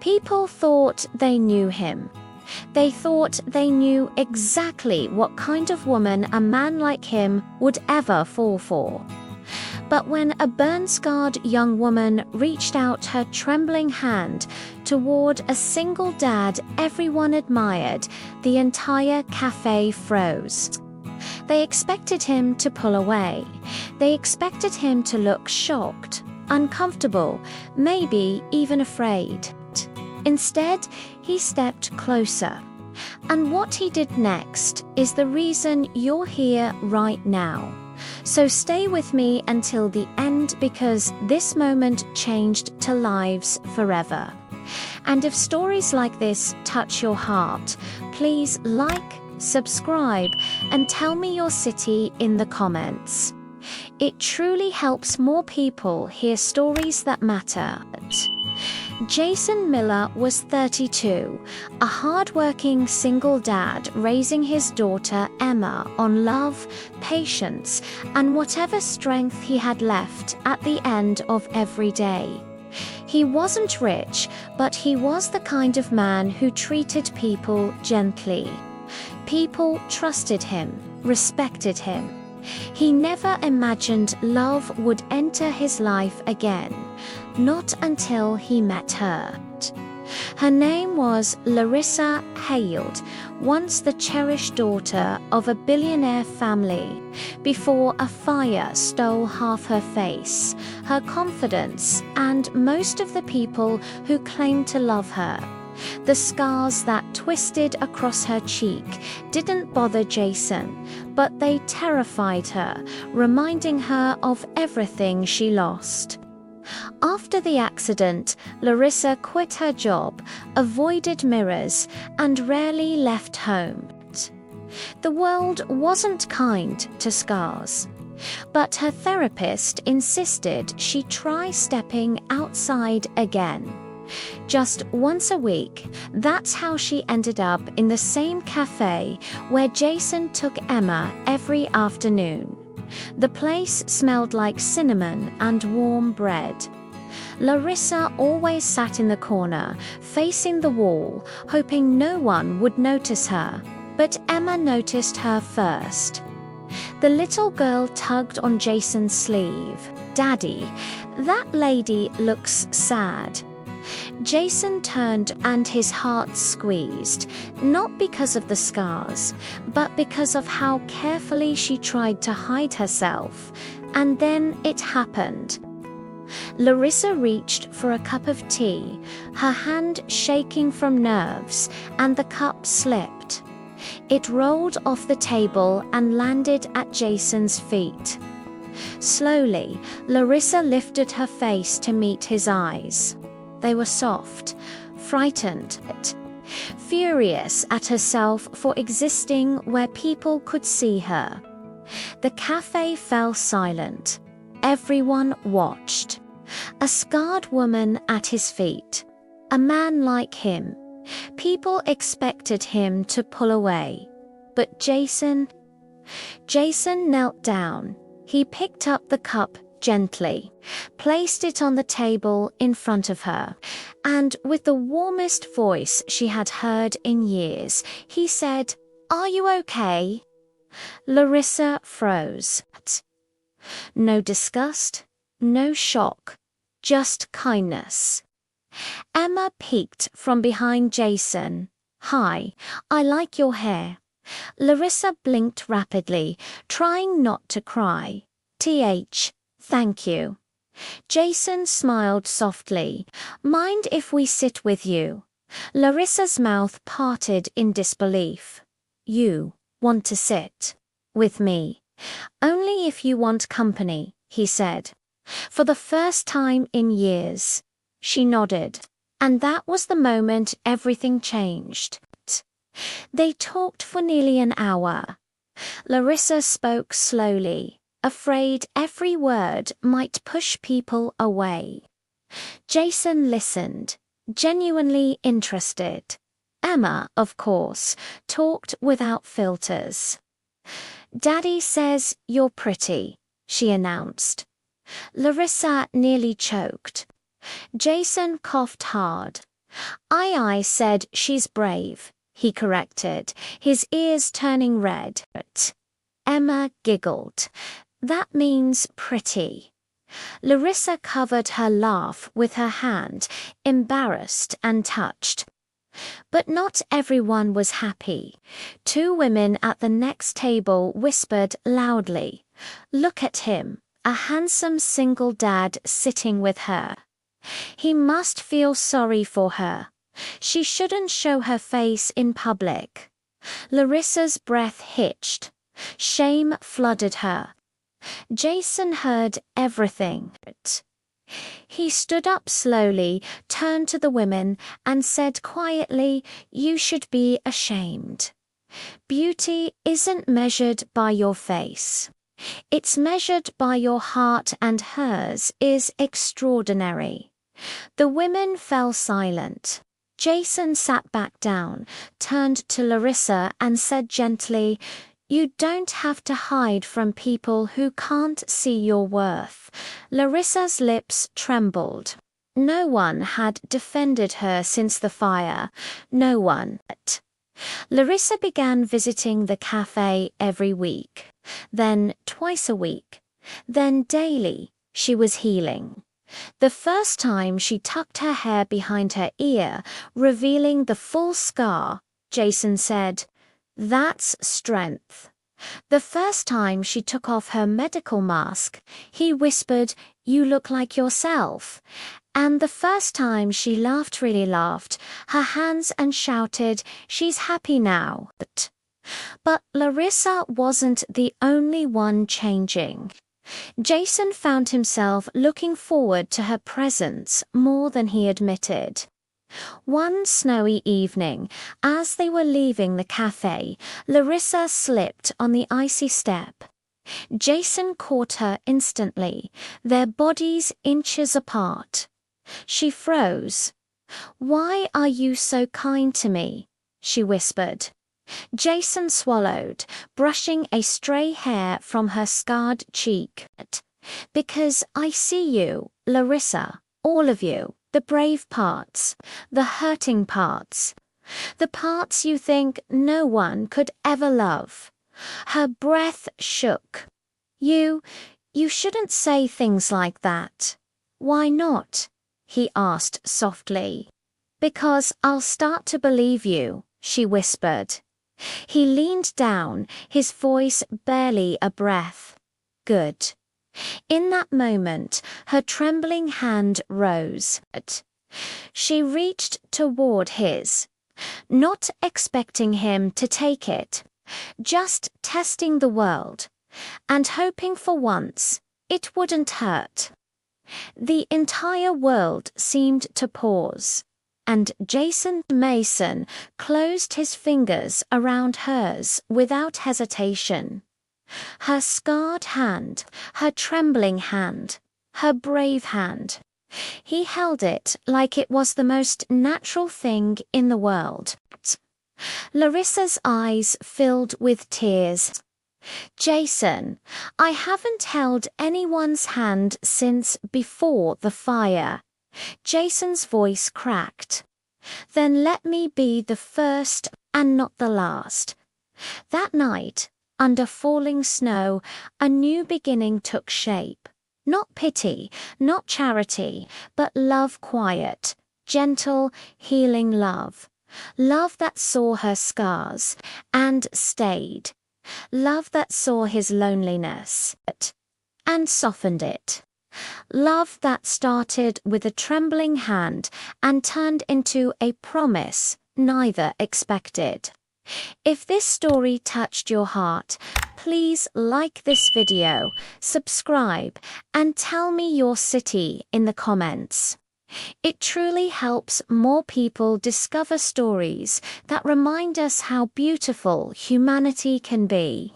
People thought they knew him. They thought they knew exactly what kind of woman a man like him would ever fall for. But when a burn-scarred young woman reached out her trembling hand toward a single dad everyone admired, the entire café froze. They expected him to pull away. They expected him to look shocked, uncomfortable, maybe even afraid. Instead, he stepped closer. And what he did next is the reason you're here right now. So stay with me until the end, because this moment changed to lives forever. And if stories like this touch your heart, please like, subscribe, and tell me your city in the comments. It truly helps more people hear stories that matter. Jason Miller was 32, a hard-working single dad raising his daughter Emma on love, patience, and whatever strength he had left at the end of every day. He wasn't rich, but he was the kind of man who treated people gently. People trusted him, respected him. He never imagined love would enter his life again, not until he met her. Her name was Larissa Hale, once the cherished daughter of a billionaire family, before a fire stole half her face, her confidence, and most of the people who claimed to love her. The scars that twisted across her cheek didn't bother Jason, but they terrified her, reminding her of everything she lost. After the accident, Larissa quit her job, avoided mirrors, and rarely left home. The world wasn't kind to scars, but her therapist insisted she try stepping outside again. Just once a week, that's how she ended up in the same cafe where Jason took Emma every afternoon. The place smelled like cinnamon and warm bread. Larissa always sat in the corner, facing the wall, hoping no one would notice her. But Emma noticed her first. The little girl tugged on Jason's sleeve. "Daddy, that lady looks sad." Jason turned and his heart squeezed, not because of the scars, but because of how carefully she tried to hide herself. And then it happened. Larissa reached for a cup of tea, her hand shaking from nerves, and the cup slipped. It rolled off the table and landed at Jason's feet. Slowly, Larissa lifted her face to meet his eyes. They were soft, frightened, furious at herself for existing where people could see her. The cafe fell silent. Everyone watched. A scarred woman at his feet. A man like him. People expected him to pull away. But Jason knelt down. He picked up the cup gently, placed it on the table in front of her, and with the warmest voice she had heard in years, he said, "Are you okay?" Larissa froze. No disgust, no shock, just kindness. Emma peeked from behind Jason. "Hi, I like your hair." Larissa blinked rapidly, trying not to cry. Thank you." Jason smiled softly. "Mind if we sit with you?" Larissa's mouth parted in disbelief. "You want to sit with me?" "Only if you want company," he said. For the first time in years. She nodded. And that was the moment everything changed. They talked for nearly an hour. Larissa spoke slowly, afraid every word might push people away. Jason listened, genuinely interested. Emma, of course, talked without filters. "Daddy says you're pretty," she announced. Larissa nearly choked. Jason coughed hard. I said she's brave, he corrected, his ears turning red. Emma giggled. That means pretty. Larissa covered her laugh with her hand, embarrassed and touched. But not everyone was happy. Two women at the next table whispered loudly, "Look at him, a handsome single dad sitting with her. He must feel sorry for her. She shouldn't show her face in public." Larissa's breath hitched. Shame flooded her. Jason heard everything. He stood up slowly, turned to the women, and said quietly, "You should be ashamed. Beauty isn't measured by your face. It's measured by your heart, and hers is extraordinary." The women fell silent. Jason sat back down, turned to Larissa and said gently, "You don't have to hide from people who can't see your worth." Larissa's lips trembled. No one had defended her since the fire. No one. Larissa began visiting the cafe every week, then twice a week, then daily. She was healing. The first time she tucked her hair behind her ear, revealing the full scar, Jason said, "That's strength." The first time she took off her medical mask, he whispered, "You look like yourself." And the first time she really laughed, her hands and shouted, "She's happy now." But Larissa wasn't the only one changing. Jason found himself looking forward to her presence more than he admitted. One snowy evening, as they were leaving the cafe, Larissa slipped on the icy step. Jason caught her instantly, their bodies inches apart. She froze. "Why are you so kind to me?" she whispered. Jason swallowed, brushing a stray hair from her scarred cheek. "Because I see you, Larissa, all of you. The brave parts, the hurting parts, the parts you think no one could ever love." Her breath shook. You shouldn't say things like that." "Why not?" he asked softly. "Because I'll start to believe you," she whispered. He leaned down, his voice barely a breath. "Good." In that moment, her trembling hand rose. She reached toward his, not expecting him to take it, just testing the world, and hoping for once it wouldn't hurt. The entire world seemed to pause, and Jason Mason closed his fingers around hers without hesitation. Her scarred hand, her trembling hand, her brave hand. He held it like it was the most natural thing in the world. Larissa's eyes filled with tears. "Jason, I haven't held anyone's hand since before the fire." Jason's voice cracked. "Then let me be the first and not the last." That night, under falling snow, a new beginning took shape. Not pity, not charity, but love, quiet, gentle, healing love. Love that saw her scars and stayed. Love that saw his loneliness and softened it. Love that started with a trembling hand and turned into a promise neither expected. If this story touched your heart, please like this video, subscribe, and tell me your city in the comments. It truly helps more people discover stories that remind us how beautiful humanity can be.